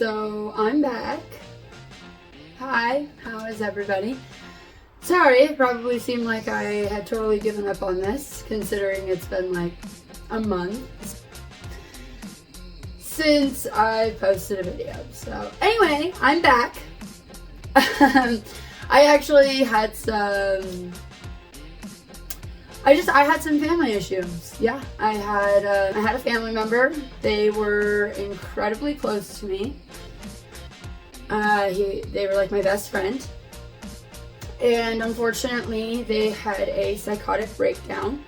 So I'm back. Hi, how is everybody? Sorry, it probably seemed like I had totally given up on this, considering it's been like a month since I posted a video. So anyway, I'm back. I actually had some I had some family issues. Yeah, I had a family member. They were incredibly close to me. They were like my best friend. And unfortunately, they had a psychotic breakdown.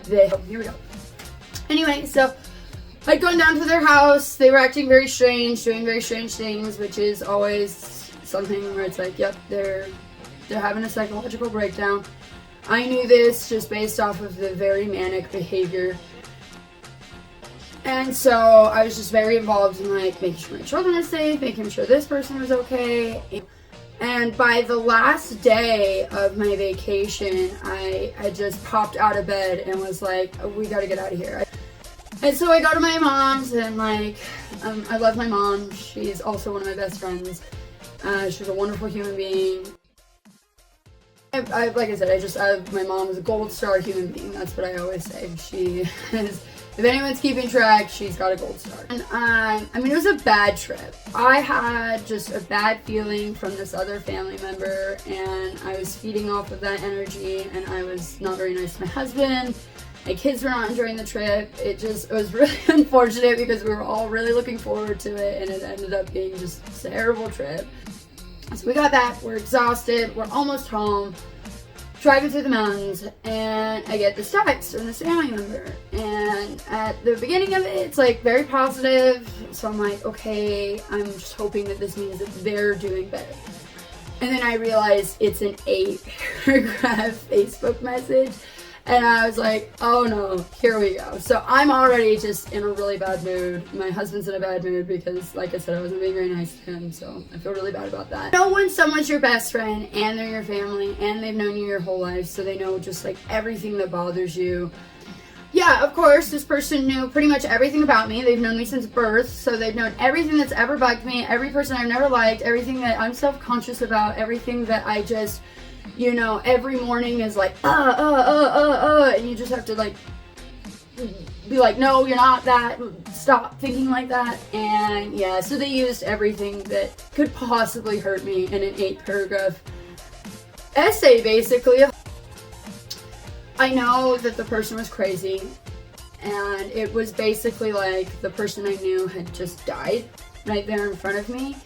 Here we go. Anyway, so I'd gone down to their house. They were acting very strange, doing very strange things, which is always something where it's like, yep, they're having a psychological breakdown. I knew this just based off of the very manic behavior. And so I was just very involved in like making sure my children were safe, making sure this person was okay. And by the last day of my vacation, I had just popped out of bed and was like, oh, we gotta get out of here. And so I go to my mom's and like, I love my mom. She's also one of my best friends. She's a wonderful human being. Like I said, my mom is a gold star human being. That's what I always say. She is, if anyone's keeping track, she's got a gold star. And I mean, it was a bad trip. I had just a bad feeling from this other family member, and I was feeding off of that energy, and I was not very nice to my husband. My kids were not enjoying the trip. It was really unfortunate because we were all really looking forward to it, and it ended up being just a terrible trip. So we got back, we're exhausted, we're almost home, driving through the mountains, and I get this text from this family member. And at the beginning of it, it's like very positive. So I'm like, okay, I'm just hoping that this means that they're doing better. And then I realize it's an 8-paragraph Facebook message. And I was like, oh no, here we go. So I'm already just in a really bad mood. My husband's in a bad mood because, like I said, I wasn't being very nice to him. So I feel really bad about that. You know when someone's your best friend and they're your family and they've known you your whole life, so they know just like everything that bothers you. Yeah, of course, this person knew pretty much everything about me. They've known me since birth, so they've known everything that's ever bugged me, every person I've never liked, everything that I'm self-conscious about, everything that I just, you know, every morning is like, and you just have to like, be like, no, you're not that, stop thinking like that. And yeah, so they used everything that could possibly hurt me in an 8-paragraph essay, basically. I know that the person was crazy, and it was basically like the person I knew had just died right there in front of me.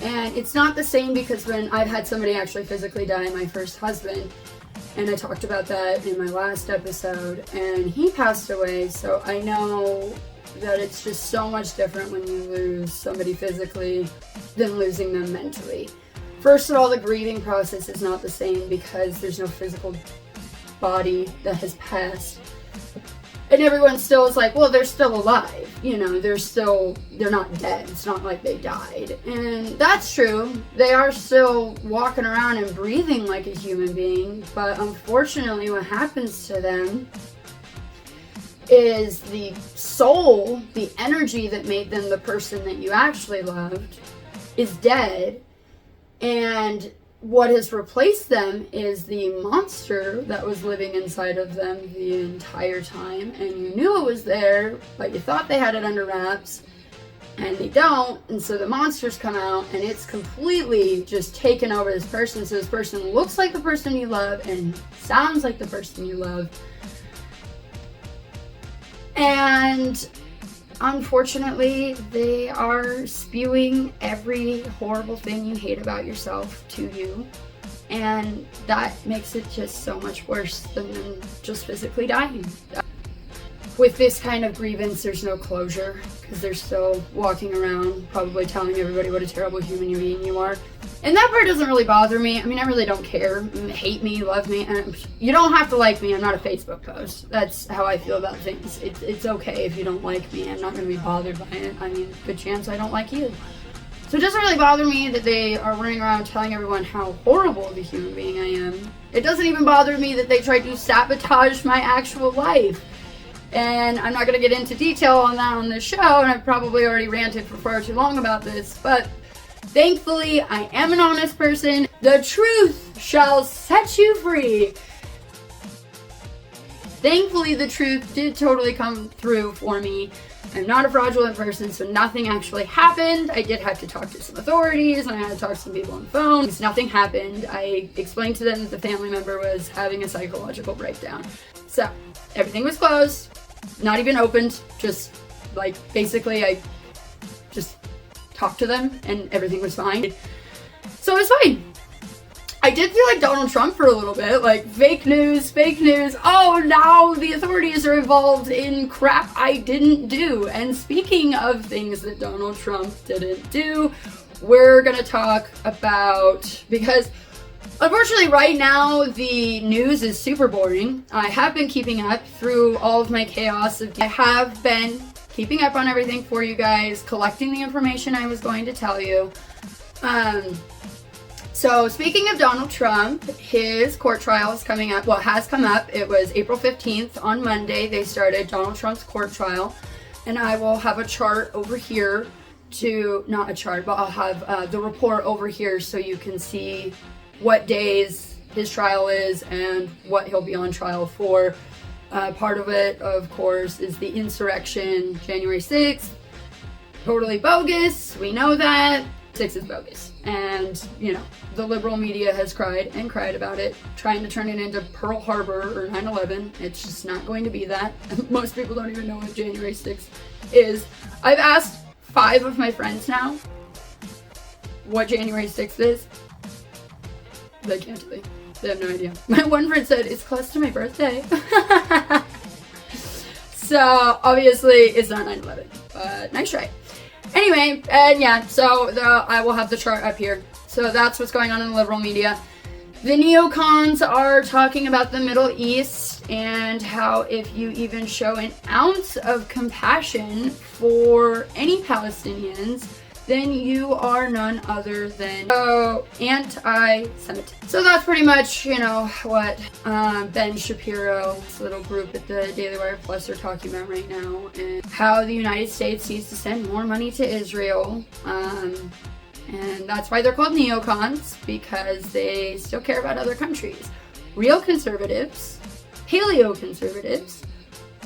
And it's not the same because when I've had somebody actually physically die, my first husband, and I talked about that in my last episode, and he passed away, so I know that it's just so much different when you lose somebody physically than losing them mentally. First of all, the grieving process is not the same because there's no physical body that has passed. And everyone still is like, well, they're still alive. You know, they're not dead. It's not like they died. And that's true. They are still walking around and breathing like a human being. But unfortunately, what happens to them is the soul, the energy that made them the person that you actually loved, is dead. And what has replaced them is the monster that was living inside of them the entire time, and you knew it was there, but you thought they had it under wraps, and they don't, and so the monsters come out, and it's completely just taken over this person, so this person looks like the person you love, and sounds like the person you love, and unfortunately, they are spewing every horrible thing you hate about yourself to you, and that makes it just so much worse than them just physically dying. With this kind of grievance, there's no closure, because they're still walking around probably telling everybody what a terrible human being you are. And that part doesn't really bother me. I mean, I really don't care. Hate me, love me, and you don't have to like me. I'm not a Facebook post. That's how I feel about things. It's okay if you don't like me. I'm not going to be bothered by it. I mean, good chance I don't like you. So it doesn't really bother me that they are running around telling everyone how horrible of a human being I am. It doesn't even bother me that they tried to sabotage my actual life. And I'm not going to get into detail on that on this show, and I've probably already ranted for far too long about this, but thankfully I am an honest person. The truth shall set you free. Thankfully, the truth did totally come through for me. I'm not a fraudulent person, so nothing actually happened. I did have to talk to some authorities, and I had to talk to some people on the phone. Nothing happened. I explained to them that the family member was having a psychological breakdown. So, everything was closed, not even opened, just like basically I just talked to them and everything was fine. So it was fine. I did feel like Donald Trump for a little bit, like fake news, oh now the authorities are involved in crap I didn't do. And speaking of things that Donald Trump didn't do, we're gonna talk about, because unfortunately right now the news is super boring. I have been keeping up through all of my chaos. I have been keeping up on everything for you guys, collecting the information I was going to tell you. So speaking of Donald Trump, his court trial is coming up. Well, it has come up. It was April 15th on Monday. They started Donald Trump's court trial. And I will have a chart over here not a chart, but I'll have the report over here so you can see what days his trial is and what he'll be on trial for. Part of it, of course, is the insurrection, January 6th. Totally bogus. We know that. 6 is bogus. And, you know, the liberal media has cried and cried about it, trying to turn it into Pearl Harbor or 9/11. It's just not going to be that. Most people don't even know what January 6th is. I've asked 5 of my friends now what January 6th is. They can't tell you. They have no idea. My one friend said, it's close to my birthday. So, obviously, it's not 9/11. But nice try. Anyway, and yeah, so I will have the chart up here. So that's what's going on in the liberal media. The neocons are talking about the Middle East and how if you even show an ounce of compassion for any Palestinians, then you are none other than anti-Semitic. So that's pretty much, you know, what Ben Shapiro's little group at the Daily Wire Plus are talking about right now, and how the United States needs to send more money to Israel. And that's why they're called neocons, because they still care about other countries. Real conservatives, paleo-conservatives,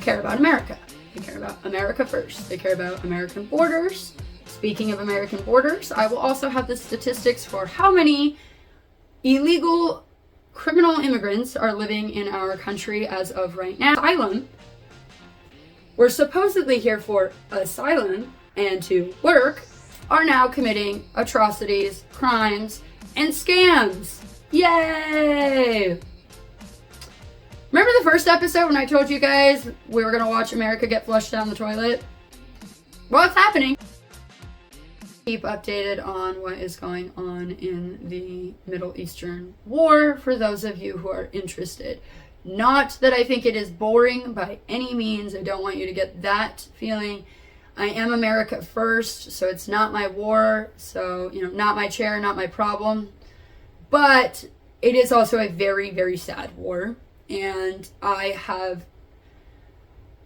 care about America. They care about America first. They care about American borders. Speaking of American borders, I will also have the statistics for how many illegal criminal immigrants are living in our country as of right now. Asylum. We're supposedly here for asylum and to work, are now committing atrocities, crimes, and scams. Yay! Remember the first episode when I told you guys we were gonna watch America get flushed down the toilet? Well, it's happening. Keep updated on what is going on in the Middle Eastern war for those of you who are interested. Not that I think it is boring by any means. I don't want you to get that feeling. I am America first, so it's not my war, so, you know, not my chair, not my problem. But it is also a very, very sad war, and I have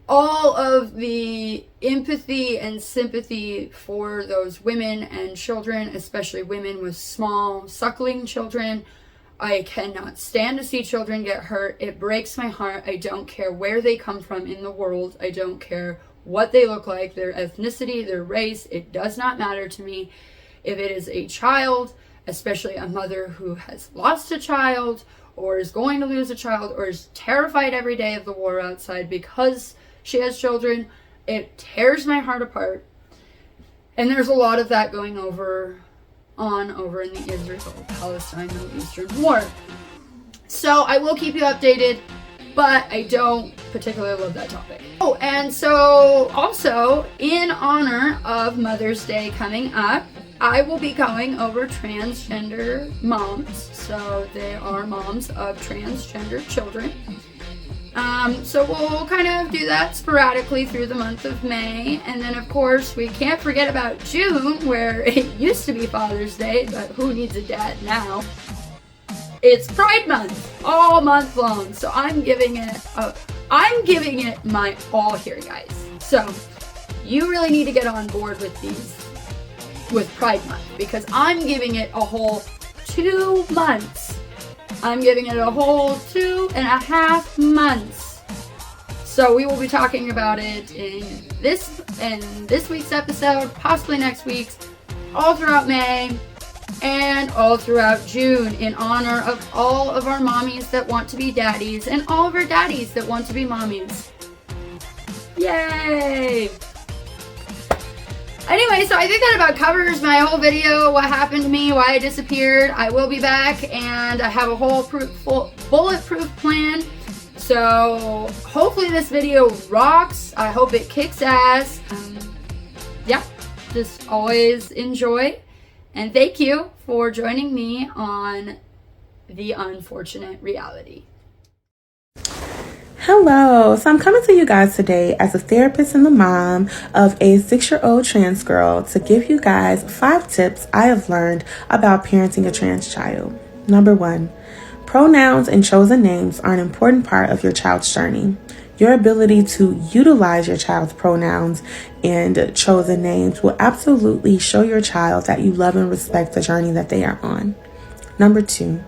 all of the empathy and sympathy for those women and children, especially women with small, suckling children. I cannot stand to see children get hurt. It breaks my heart. I don't care where they come from in the world. I don't care what they look like, their ethnicity, their race. It does not matter to me. If it is a child, especially a mother who has lost a child or is going to lose a child or is terrified every day of the war outside because she has children, it tears my heart apart. And there's a lot of that going over in the Israel-Palestine Middle Eastern war. So I will keep you updated, but I don't particularly love that topic. Oh, and so also in honor of Mother's Day coming up, I will be going over transgender moms. So they are moms of transgender children. So we'll kind of do that sporadically through the month of May. And then, of course, we can't forget about June, where it used to be Father's Day, but who needs a dad now? It's Pride Month, all month long. So I'm giving it a I'm giving it my all here, guys. So you really need to get on board with Pride Month, because I'm giving it a whole 2 months. I'm giving it a whole 2.5 months. So we will be talking about it in this week's episode, possibly next week's, all throughout May, and all throughout June, in honor of all of our mommies that want to be daddies and all of our daddies that want to be mommies. Yay! Anyway, so I think that about covers my whole video, what happened to me, why I disappeared. I will be back, and I have a whole bulletproof plan. So hopefully this video rocks. I hope it kicks ass. Yeah, just always enjoy. And thank you for joining me on The Unfortunate Reality. Hello, so I'm coming to you guys today as a therapist and the mom of a 6-year-old trans girl to give you guys 5 tips I have learned about parenting a trans child. Number 1, pronouns and chosen names are an important part of your child's journey. Your ability to utilize your child's pronouns and chosen names will absolutely show your child that you love and respect the journey that they are on. Number 2.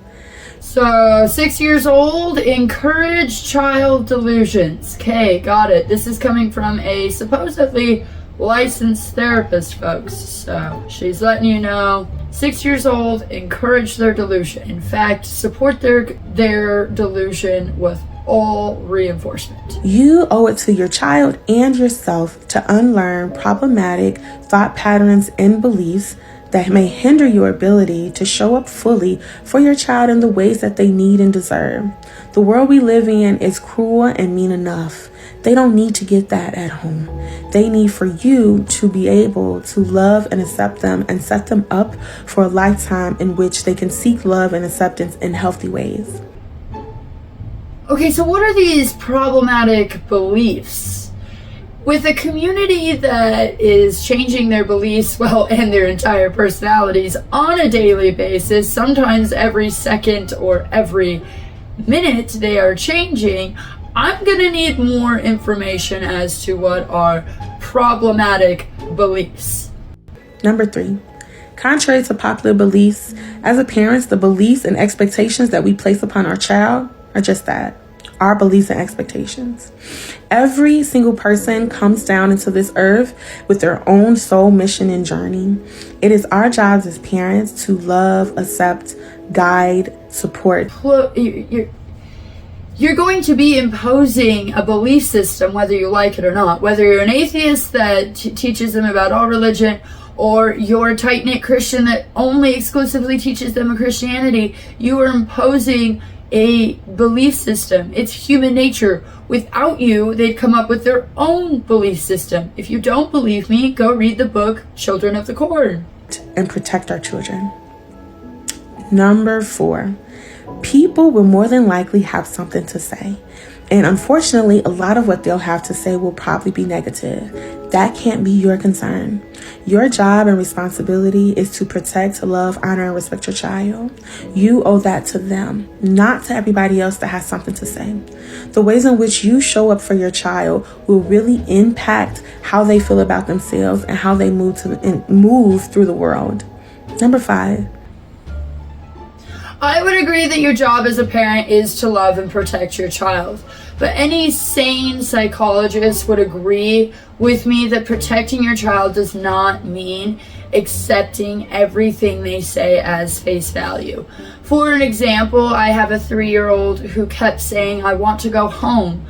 So, 6 years old, encourage child delusions. Okay, got it. This is coming from a supposedly licensed therapist, folks. So, she's letting you know, 6 years old, encourage their delusion. In fact, support their delusion with all reinforcement. You owe it to your child and yourself to unlearn problematic thought patterns and beliefs that may hinder your ability to show up fully for your child in the ways that they need and deserve. The world we live in is cruel and mean enough. They don't need to get that at home. They need for you to be able to love and accept them and set them up for a lifetime in which they can seek love and acceptance in healthy ways. Okay, so what are these problematic beliefs? With a community that is changing their beliefs, well, and their entire personalities on a daily basis, sometimes every second or every minute they are changing, I'm gonna need more information as to what are problematic beliefs. Number 3, contrary to popular beliefs, as a parent, the beliefs and expectations that we place upon our child are just that, our beliefs and expectations. Every single person comes down into this earth with their own soul mission and journey. It is our jobs as parents to love, accept, guide, support. You're going to be imposing a belief system whether you like it or not. Whether you're an atheist that teaches them about all religion, or you're a tight-knit Christian that only exclusively teaches them a Christianity, you are imposing a belief system. It's human nature. Without you, they'd come up with their own belief system. If you don't believe me, go read the book Children of the Corn. And protect our children. Number 4, people will more than likely have something to say. And unfortunately, a lot of what they'll have to say will probably be negative. That can't be your concern. Your job and responsibility is to protect, love, honor, and respect your child. You owe that to them, not to everybody else that has something to say. The ways in which you show up for your child will really impact how they feel about themselves and how they move through the world. Number 5. I would agree that your job as a parent is to love and protect your child. But any sane psychologist would agree with me that protecting your child does not mean accepting everything they say as face value. For an example, I have a 3-year-old who kept saying, "I want to go home."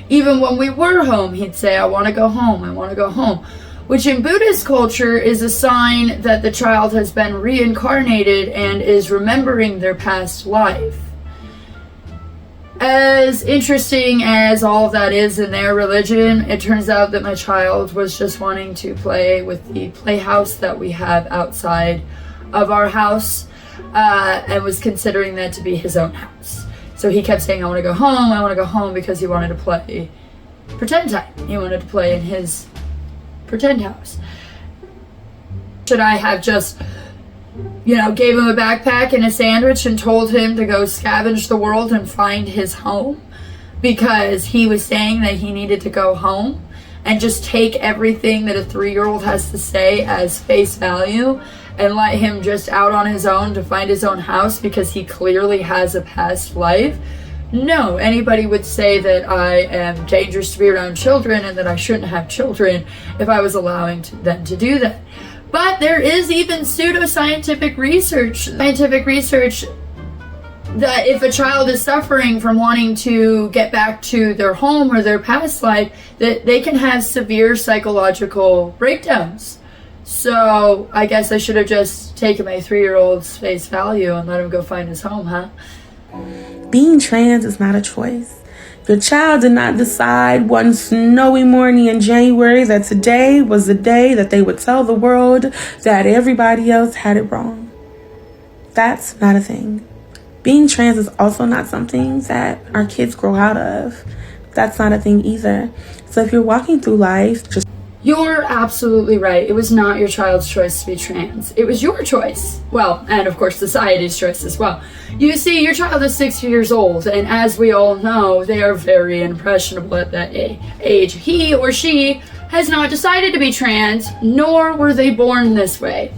Even when we were home, he'd say, "I want to go home, I want to go home." Which in Buddhist culture is a sign that the child has been reincarnated and is remembering their past life. As interesting as all of that is in their religion, it turns out that my child was just wanting to play with the playhouse that we have outside of our house, and was considering that to be his own house. So he kept saying, "I want to go home, I want to go home," because he wanted to play pretend time. He wanted to play in his pretend house. Should I have just, gave him a backpack and a sandwich and told him to go scavenge the world and find his home? because he was saying that he needed to go home and just take everything that a 3-year-old has to say as face value and let him just out on his own to find his own house because he clearly has a past life. No, anybody would say that I am dangerous to be around children and that I shouldn't have children if I was allowing them to do that. But there is even pseudoscientific research, that if a child is suffering from wanting to get back to their home or their past life, that they can have severe psychological breakdowns. So I guess I should have just taken my 3-year-old's face value and let him go find his home, huh? Being trans is not a choice. Your child did not decide one snowy morning in January that today was the day that they would tell the world that everybody else had it wrong. That's not a thing. Being trans is also not something that our kids grow out of. That's not a thing either. So if you're walking through life, just... You're absolutely right. It was not your child's choice to be trans. It was your choice. Well, and of course society's choice as well. You see, your child is 6 years old, and as we all know, they are very impressionable at that age. He or she has not decided to be trans, nor were they born this way.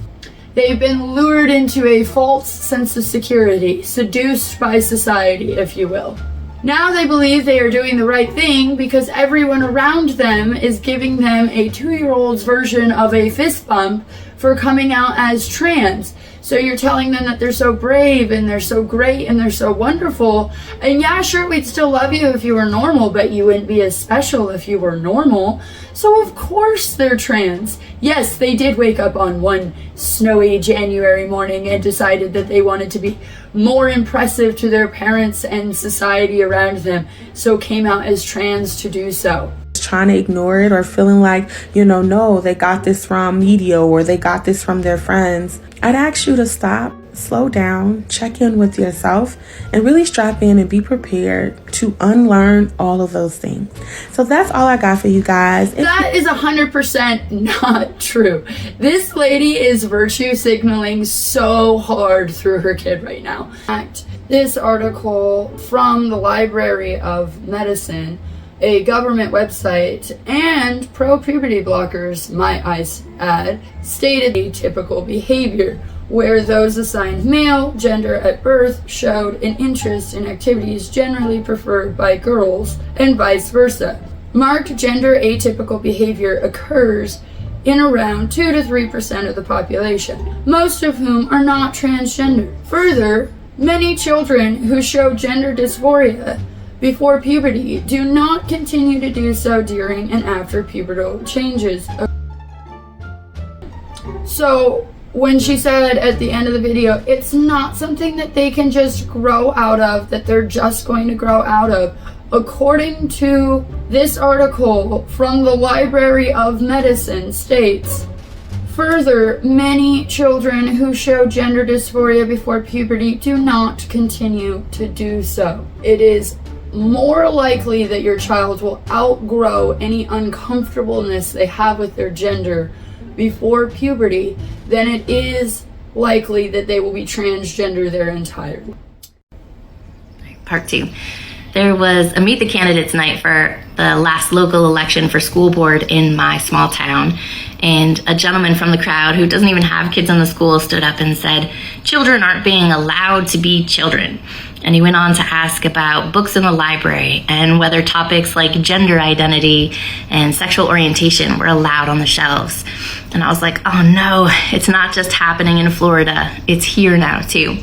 They've been lured into a false sense of security, seduced by society, if you will. Now they believe they are doing the right thing because everyone around them is giving them a 2-year-old's version of a fist bump for coming out as trans. So you're telling them that they're so brave and they're so great and they're so wonderful. And yeah, sure, we'd still love you if you were normal, but you wouldn't be as special if you were normal. So of course they're trans. Yes, they did wake up on one snowy January morning and decided that they wanted to be more impressive to their parents and society around them, so came out as trans to do so. Trying to ignore it or feeling like, no, they got this from media or they got this from their friends. I'd ask you to stop, slow down, check in with yourself, and really strap in and be prepared to unlearn all of those things. So that's all I got for you guys. That is 100% not true. This lady is virtue signaling so hard through her kid right now. In fact, this article from the Library of Medicine, a government website, and pro-puberty bloggers, might I add, stated atypical behavior, where those assigned male gender at birth showed an interest in activities generally preferred by girls, and vice versa. Marked gender atypical behavior occurs in around 2 to 3% of the population, most of whom are not transgender. Further, many children who show gender dysphoria before puberty do not continue to do so during and after pubertal changes. So when she said at the end of the video, it's not something that they can just grow out of, that they're just going to grow out of. According to this article from the Library of Medicine states, further, many children who show gender dysphoria before puberty do not continue to do so. It is more likely that your child will outgrow any uncomfortableness they have with their gender before puberty than it is likely that they will be transgender their entire life. Part 2. There was a Meet the Candidates night for the last local election for school board in my small town, and a gentleman from the crowd who doesn't even have kids in the school stood up and said, "Children aren't being allowed to be children." And he went on to ask about books in the library and whether topics like gender identity and sexual orientation were allowed on the shelves. And I was like, oh no, it's not just happening in Florida, it's here now too.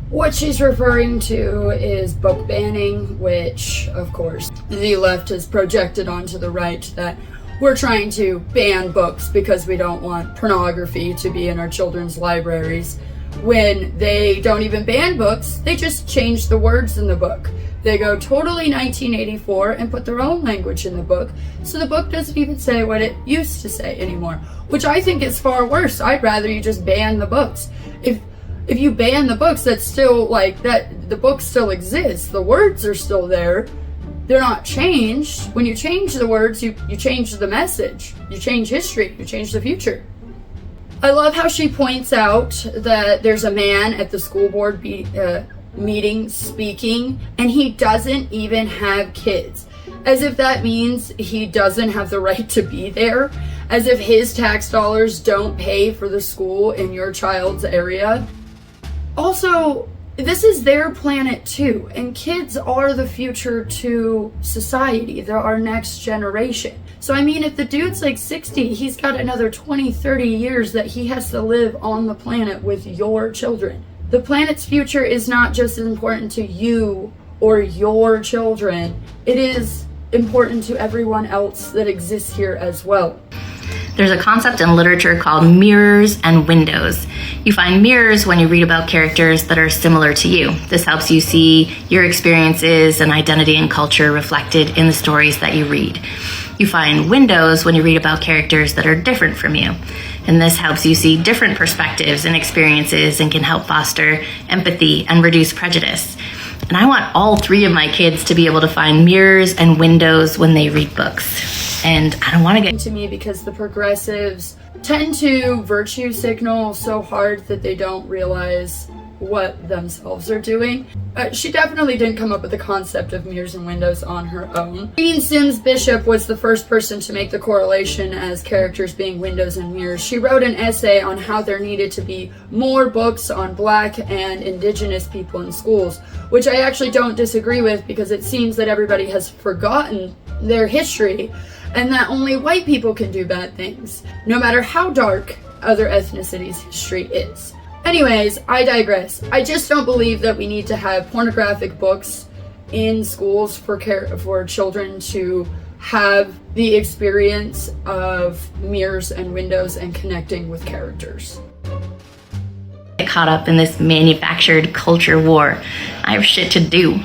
What she's referring to is book banning, which, of course, the left has projected onto the right that we're trying to ban books because we don't want pornography to be in our children's libraries. When they don't even ban books, they just change the words in the book. They go totally 1984 and put their own language in the book, so the book doesn't even say what it used to say anymore, which I think is far worse. I'd rather you just ban the books. If you ban the books, that's still like that. The book still exists. The words are still there. They're not changed. When you change the words, you change the message. You change history. You change the future. I love how she points out that there's a man at the school board meeting, speaking, and he doesn't even have kids. As if that means he doesn't have the right to be there. As if his tax dollars don't pay for the school in your child's area. Also, this is their planet too, and kids are the future to society. They're our next generation. So I mean, if the dude's like 60, he's got another 20, 30 years that he has to live on the planet with your children. The planet's future is not just as important to you or your children. It is important to everyone else that exists here as well. There's a concept in literature called mirrors and windows. You find mirrors when you read about characters that are similar to you. This helps you see your experiences and identity and culture reflected in the stories that you read. You find windows when you read about characters that are different from you. And this helps you see different perspectives and experiences and can help foster empathy and reduce prejudice. And I want all three of my kids to be able to find mirrors and windows when they read books. And I don't want to get to me because the progressives tend to virtue signal so hard that they don't realize what themselves are doing. She definitely didn't come up with the concept of mirrors and windows on her own. Jean Sims Bishop was the first person to make the correlation as characters being windows and mirrors. She wrote an essay on how there needed to be more books on Black and Indigenous people in schools, which I actually don't disagree with because it seems that everybody has forgotten their history and that only white people can do bad things, no matter how dark other ethnicities' history is. Anyways, I digress. I just don't believe that we need to have pornographic books in schools for children to have the experience of mirrors and windows and connecting with characters. Get caught up in this manufactured culture war. I have shit to do,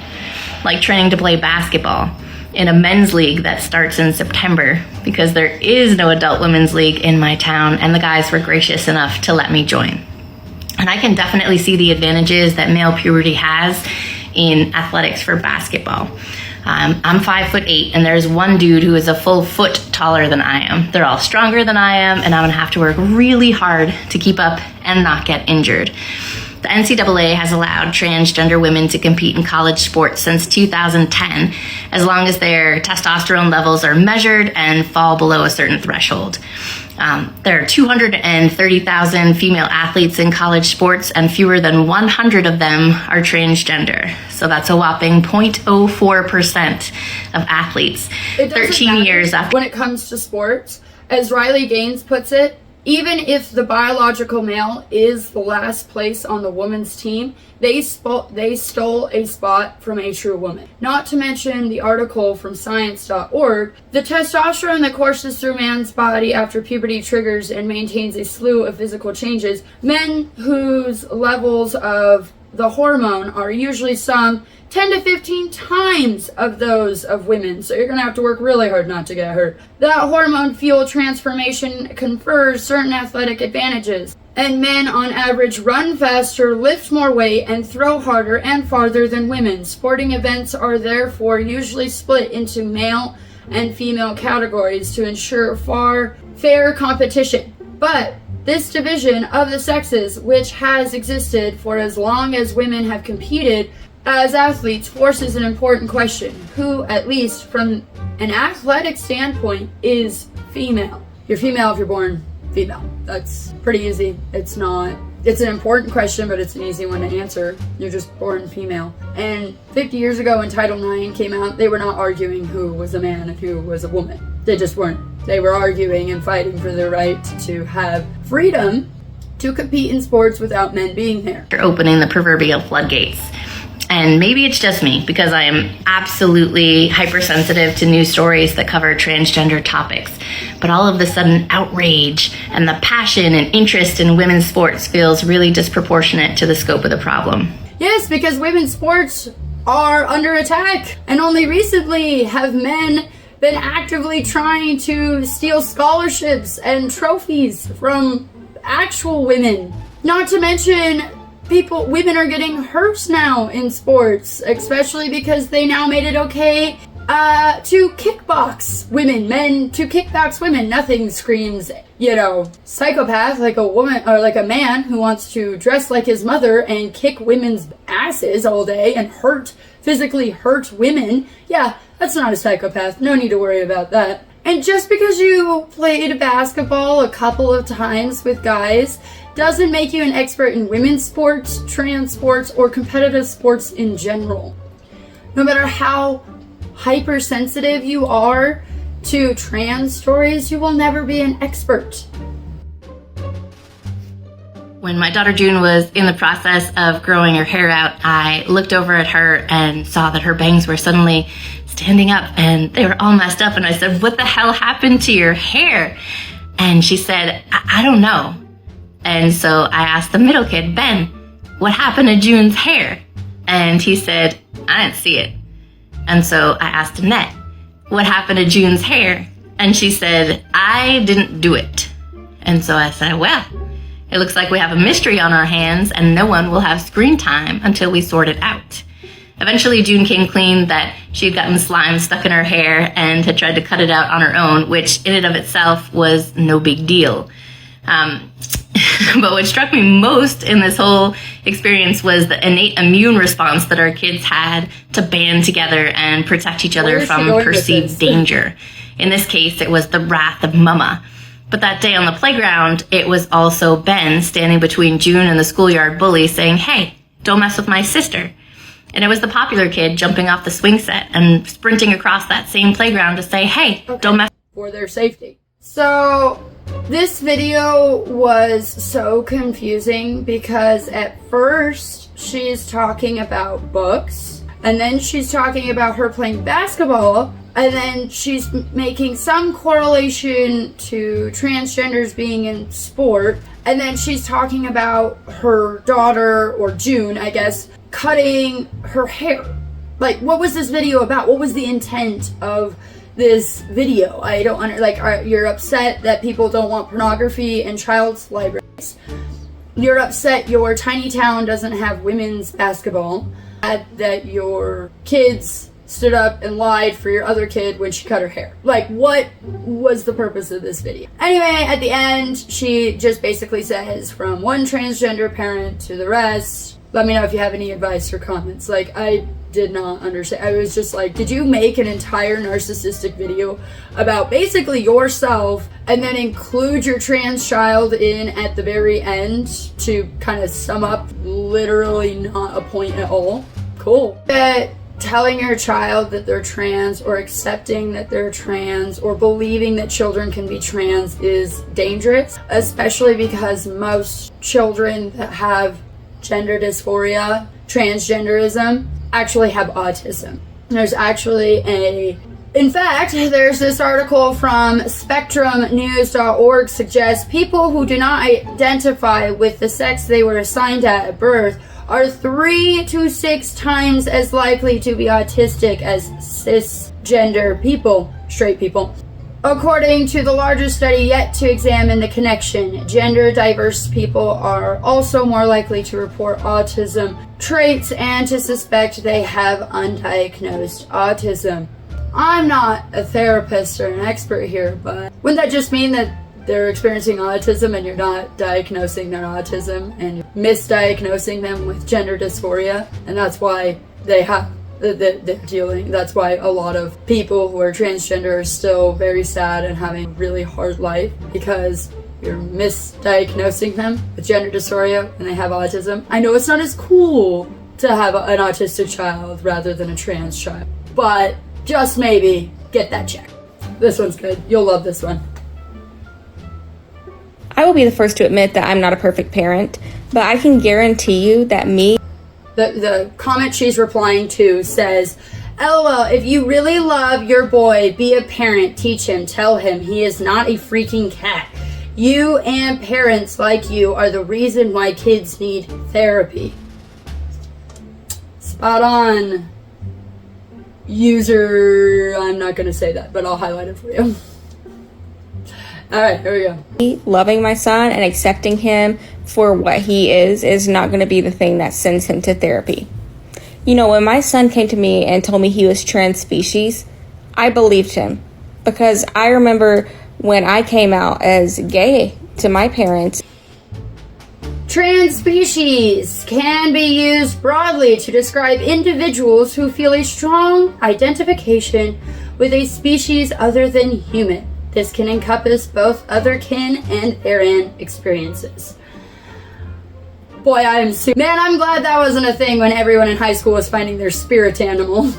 like training to play basketball in a men's league that starts in September because there is no adult women's league in my town and the guys were gracious enough to let me join. And I can definitely see the advantages that male puberty has in athletics for basketball. I'm 5'8", and there's one dude who is a full foot taller than I am. They're all stronger than I am, and I'm gonna have to work really hard to keep up and not get injured. The NCAA has allowed transgender women to compete in college sports since 2010, as long as their testosterone levels are measured and fall below a certain threshold. There are 230,000 female athletes in college sports, and fewer than 100 of them are transgender. So that's a whopping 0.04% of athletes. 13 years after. When it comes to sports, as Riley Gaines puts it, even if the biological male is the last place on the women's team, they stole a spot from a true woman. Not to mention the article from science.org, the testosterone that courses through man's body after puberty triggers and maintains a slew of physical changes. Men whose levels of the hormone are usually some 10 to 15 times of those of women, so you're going to have to work really hard not to get hurt. That hormone fuel transformation confers certain athletic advantages, and men on average run faster, lift more weight, and throw harder and farther than women. Sporting events are therefore usually split into male and female categories to ensure fair competition. But this division of the sexes, which has existed for as long as women have competed as athletes, forces an important question. Who, at least from an athletic standpoint, is female? You're female if you're born female. That's pretty easy. It's an important question, but it's an easy one to answer. You're just born female. And 50 years ago when Title IX came out, they were not arguing who was a man and who was a woman. They just weren't. They were arguing and fighting for their right to have freedom to compete in sports without men being there. You're opening the proverbial floodgates. And maybe it's just me, because I am absolutely hypersensitive to news stories that cover transgender topics. But all of the sudden outrage and the passion and interest in women's sports feels really disproportionate to the scope of the problem. Yes, because women's sports are under attack. And only recently have men been actively trying to steal scholarships and trophies from actual women. Not to mention, women are getting hurt now in sports, especially because they now made it okay to kickbox women, men to kickbox women. Nothing screams, psychopath like a woman or like a man who wants to dress like his mother and kick women's asses all day and physically hurt women. Yeah, that's not a psychopath. No need to worry about that. And just because you played basketball a couple of times with guys doesn't make you an expert in women's sports, trans sports, or competitive sports in general. No matter how hypersensitive you are to trans stories, you will never be an expert. When my daughter June was in the process of growing her hair out, I looked over at her and saw that her bangs were suddenly standing up and they were all messed up. And I said, "What the hell happened to your hair?" And she said, I don't know. And so I asked the middle kid, Ben, what happened to June's hair? And he said, I didn't see it. And so I asked Annette, what happened to June's hair? And she said, I didn't do it. And so I said, well, it looks like we have a mystery on our hands and no one will have screen time until we sort it out. Eventually, June came clean that she had gotten slime stuck in her hair and had tried to cut it out on her own, which in and of itself was no big deal. But what struck me most in this whole experience was the innate immune response that our kids had to band together and protect each other from perceived danger. In this case, it was the wrath of Mama. But that day on the playground, it was also Ben standing between June and the schoolyard bully saying, hey, don't mess with my sister. And it was the popular kid jumping off the swing set and sprinting across that same playground to say, hey, don't mess for their safety. So this video was so confusing because at first she's talking about books and then she's talking about her playing basketball and then she's making some correlation to transgenders being in sport and then she's talking about her daughter, or June, I guess, cutting her hair. Like, what was this video about? What was the intent of this video? I don't you're upset that people don't want pornography in child's libraries. You're upset your tiny town doesn't have women's basketball. That your kids stood up and lied for your other kid when she cut her hair. Like, what was the purpose of this video? Anyway, at the end, she just basically says, from one transgender parent to the rest, let me know if you have any advice or comments. Like, I did not understand. I was just like, did you make an entire narcissistic video about basically yourself and then include your trans child in at the very end to kind of sum up literally not a point at all? Cool. That telling your child that they're trans or accepting that they're trans or believing that children can be trans is dangerous, especially because most children that have gender dysphoria, transgenderism, actually have autism. There's actually in fact, there's this article from SpectrumNews.org suggests people who do not identify with the sex they were assigned at birth are 3 to 6 times as likely to be autistic as cisgender people, straight people. According to the largest study yet to examine the connection, gender diverse people are also more likely to report autism traits and to suspect they have undiagnosed autism. I'm not a therapist or an expert here, but wouldn't that just mean that they're experiencing autism and you're not diagnosing their autism and you're misdiagnosing them with gender dysphoria? And that's why they have they're dealing. That's why a lot of people who are transgender are still very sad and having a really hard life, because you're misdiagnosing them with gender dysphoria and they have autism. I know it's not as cool to have an autistic child rather than a trans child, but just maybe get that checked. This one's good. You'll love this one. I will be the first to admit that I'm not a perfect parent, but I can guarantee you that The comment she's replying to says, LOL, if you really love your boy, be a parent, teach him, tell him he is not a freaking cat. You and parents like you are the reason why kids need therapy. Spot on. User, I'm not going to say that, but I'll highlight it for you. Alright, here we go. Loving my son and accepting him for what he is not going to be the thing that sends him to therapy. You know, when my son came to me and told me he was trans species, I believed him, because I remember when I came out as gay to my parents. Trans species can be used broadly to describe individuals who feel a strong identification with a species other than human. This can encompass both other kin and therein experiences. Boy, man, I'm glad that wasn't a thing when everyone in high school was finding their spirit animal.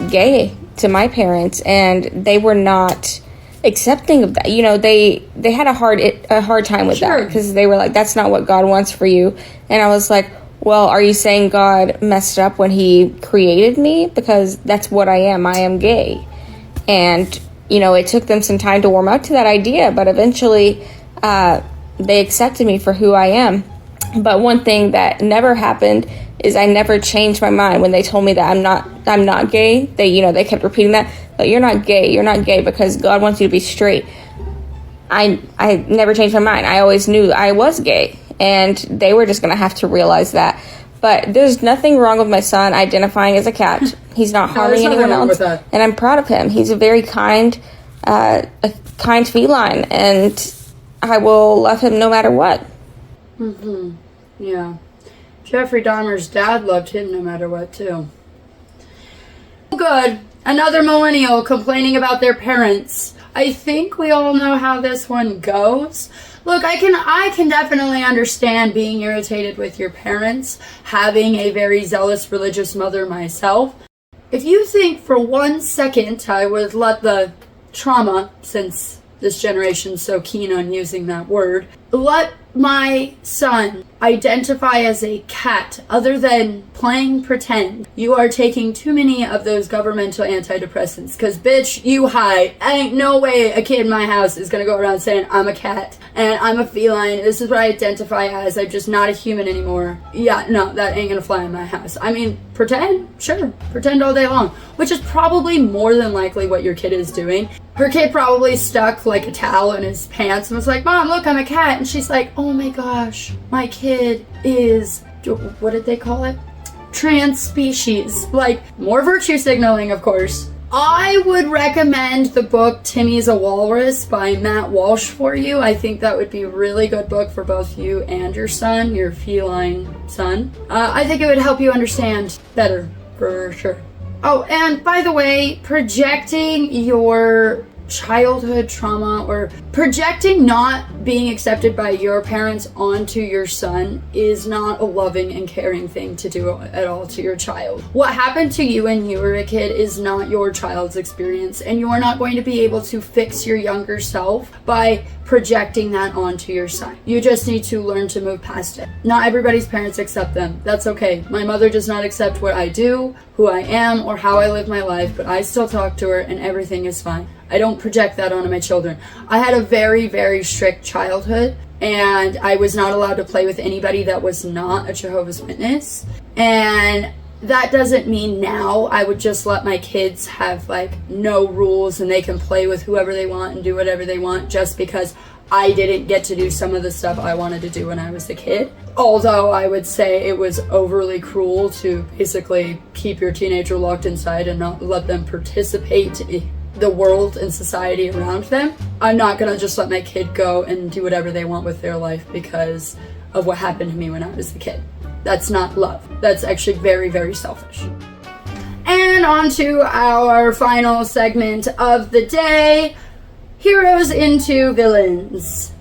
Gay to my parents, and they were not accepting of that. You know, they had a hard time with that, because they were like, that's not what God wants for you. And I was like, well, are you saying God messed up when he created me? Because that's what I am. I am gay. And, you know, it took them some time to warm up to that idea, but eventually they accepted me for who I am. But one thing that never happened is I never changed my mind when they told me that I'm not gay. They kept repeating that, but you're not gay because God wants you to be straight. I never changed my mind. I always knew I was gay, and they were just going to have to realize that. But there's nothing wrong with my son identifying as a cat. He's not harming anyone else, and I'm proud of him. He's a very kind feline, and I will love him no matter what. Mm-hmm. Yeah. Jeffrey Dahmer's dad loved him no matter what, too. Good. Another millennial complaining about their parents. I think we all know how this one goes. Look, I can definitely understand being irritated with your parents, having a very zealous religious mother myself. If you think for 1 second I would let the trauma, since this generation's so keen on using that word, let my son identify as a cat other than playing pretend, you are taking too many of those governmental antidepressants. Because, bitch, you high. Ain't no way a kid in my house is going to go around saying, I'm a cat and I'm a feline. This is what I identify as. I'm just not a human anymore. Yeah, no, that ain't going to fly in my house. I mean, pretend? Sure. Pretend all day long. Which is probably more than likely what your kid is doing. Her kid probably stuck like a towel in his pants and was like, Mom, look, I'm a cat. And she's like, oh my gosh, my kid is, what did they call it? Trans species. Like, more virtue signaling, of course. I would recommend the book Timmy's a Walrus by Matt Walsh for you. I think that would be a really good book for both you and your son, your feline son. I think it would help you understand better, for sure. Oh, and by the way, projecting your childhood trauma or projecting not being accepted by your parents onto your son is not a loving and caring thing to do at all to your child. What happened to you when you were a kid is not your child's experience, and you are not going to be able to fix your younger self by projecting that onto your son. You just need to learn to move past it. Not everybody's parents accept them. That's okay. My mother does not accept what I do, who I am, or how I live my life, but I still talk to her and everything is fine. I don't project that onto my children. I had a very, very strict childhood, and I was not allowed to play with anybody that was not a Jehovah's Witness. And that doesn't mean now I would just let my kids have like no rules and they can play with whoever they want and do whatever they want just because I didn't get to do some of the stuff I wanted to do when I was a kid. Although I would say it was overly cruel to basically keep your teenager locked inside and not let them participate in the world and society around them. I'm not gonna just let my kid go and do whatever they want with their life because of what happened to me when I was a kid. That's not love. That's actually very, very selfish. And on to our final segment of the day, Heroes into Villains.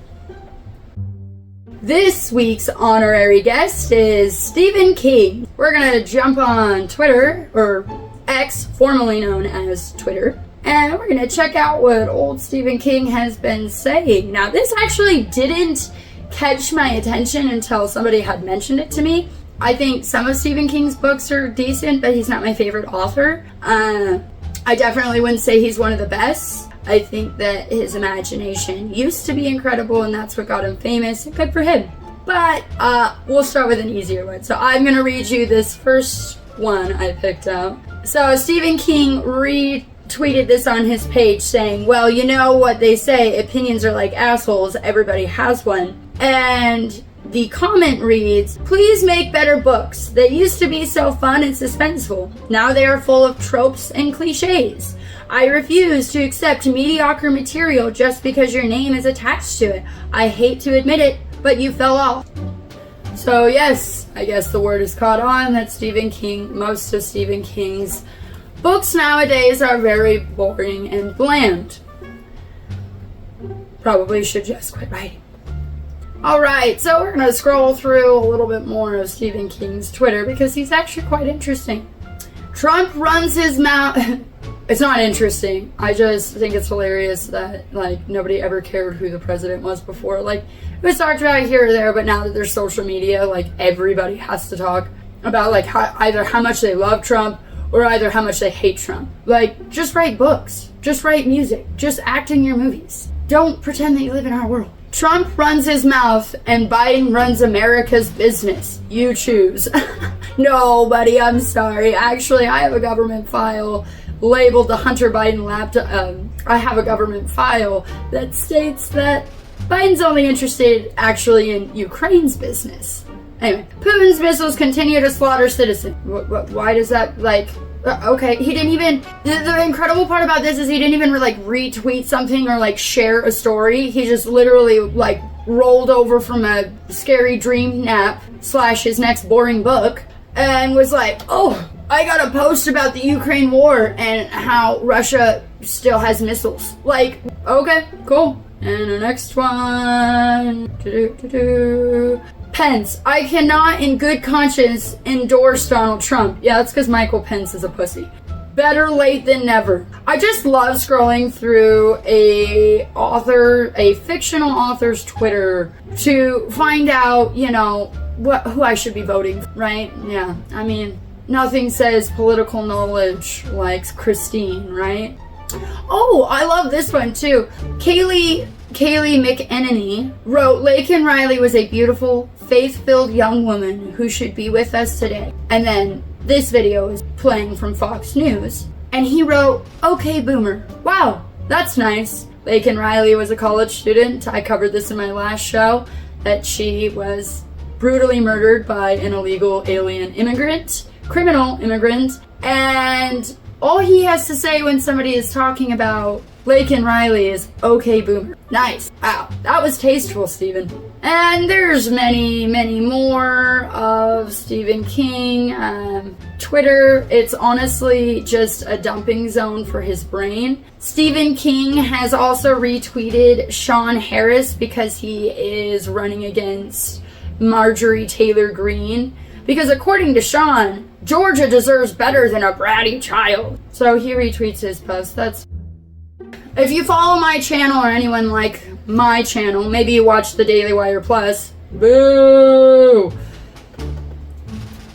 This week's honorary guest is Stephen King. We're gonna jump on Twitter, or X, formerly known as Twitter, and we're gonna check out what old Stephen King has been saying. Now, this actually didn't catch my attention until somebody had mentioned it to me. I think some of Stephen King's books are decent, but he's not my favorite author. I definitely wouldn't say he's one of the best. I think that his imagination used to be incredible, and that's what got him famous, and good for him. But we'll start with an easier one. So I'm gonna read you this first one I picked out. So Stephen King retweeted this on his page saying, well, you know what they say, opinions are like assholes, everybody has one. And the comment reads, please make better books. They used to be so fun and suspenseful. Now they are full of tropes and cliches. I refuse to accept mediocre material just because your name is attached to it. I hate to admit it, but you fell off. So yes, I guess the word is caught on that most of Stephen King's books nowadays are very boring and bland. Probably should just quit writing. Alright, so we're going to scroll through a little bit more of Stephen King's Twitter because he's actually quite interesting. Trump runs his mouth. It's not interesting. I just think it's hilarious that, like, nobody ever cared who the president was before. Like, it was talked about here or there, but now that there's social media, like, everybody has to talk about, like, either how much they love Trump or either how much they hate Trump. Like, just write books. Just write music. Just act in your movies. Don't pretend that you live in our world. Trump runs his mouth and Biden runs America's business. You choose. No, buddy, I'm sorry. Actually, I have a government file labeled the Hunter Biden laptop. I have a government file that states that Biden's only interested actually in Ukraine's business. Anyway, Putin's missiles continue to slaughter citizens. Why does that, like... Okay, he didn't even... The incredible part about this is he didn't even, like, retweet something or, like, share a story. He just literally, like, rolled over from a scary dream nap / his next boring book and was like, oh, I gotta post about the Ukraine war and how Russia still has missiles. Like, okay, cool. And the next one... Pence, I cannot in good conscience endorse Donald Trump. Yeah, that's because Michael Pence is a pussy. Better late than never. I just love scrolling through a fictional author's Twitter to find out, you know, who I should be voting for, right? Yeah, I mean, nothing says political knowledge like Christine, right? Oh, I love this one too. Kaylee McEnany wrote, Laken Riley was a beautiful, faith-filled young woman who should be with us today. And then this video is playing from Fox News. And he wrote, okay, boomer. Wow, that's nice. Laken Riley was a college student. I covered this in my last show, that she was brutally murdered by an illegal alien criminal immigrant. And all he has to say when somebody is talking about Laken Riley is, okay, boomer. Nice. Wow. That was tasteful, Stephen. And there's many, many more of Stephen King. Twitter, it's honestly just a dumping zone for his brain. Stephen King has also retweeted Sean Harris because he is running against Marjorie Taylor Greene. Because according to Sean, Georgia deserves better than a bratty child. So he retweets his post. If you follow my channel or anyone like my channel, maybe you watch the Daily Wire Plus. Boo!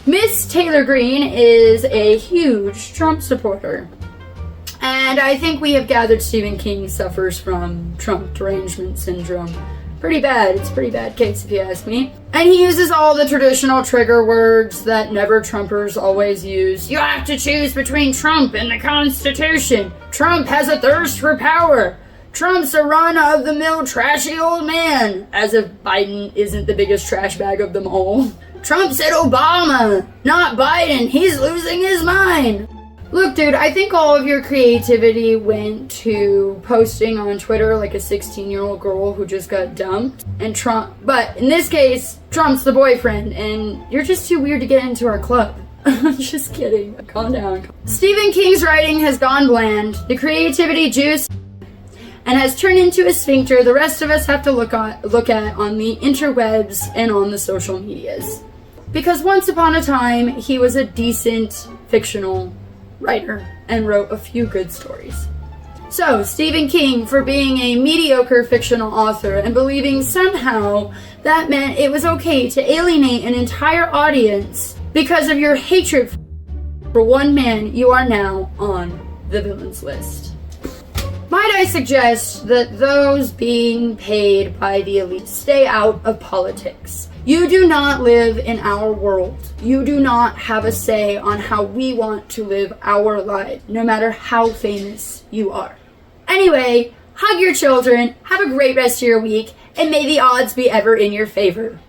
Miss Taylor Greene is a huge Trump supporter. And I think we have gathered Stephen King suffers from Trump derangement syndrome. Pretty bad. It's a pretty bad case if you ask me. And he uses all the traditional trigger words that never Trumpers always use. You have to choose between Trump and the Constitution. Trump has a thirst for power. Trump's a run-of-the-mill trashy old man. As if Biden isn't the biggest trash bag of them all. Trump said Obama, not Biden. He's losing his mind. Look, dude, I think all of your creativity went to posting on Twitter like a 16-year-old girl who just got dumped. And Trump, but in this case, Trump's the boyfriend, and you're just too weird to get into our club. I'm just kidding. Calm down. Stephen King's writing has gone bland. The creativity juice and has turned into a sphincter the rest of us have to look at on the interwebs and on the social medias. Because once upon a time, he was a decent fictional writer and wrote a few good stories. So, Stephen King, for being a mediocre fictional author and believing somehow that meant it was okay to alienate an entire audience because of your hatred for one man, you are now on the villains list. Might I suggest that those being paid by the elite stay out of politics? You do not live in our world. You do not have a say on how we want to live our lives, no matter how famous you are. Anyway, hug your children, have a great rest of your week, and may the odds be ever in your favor.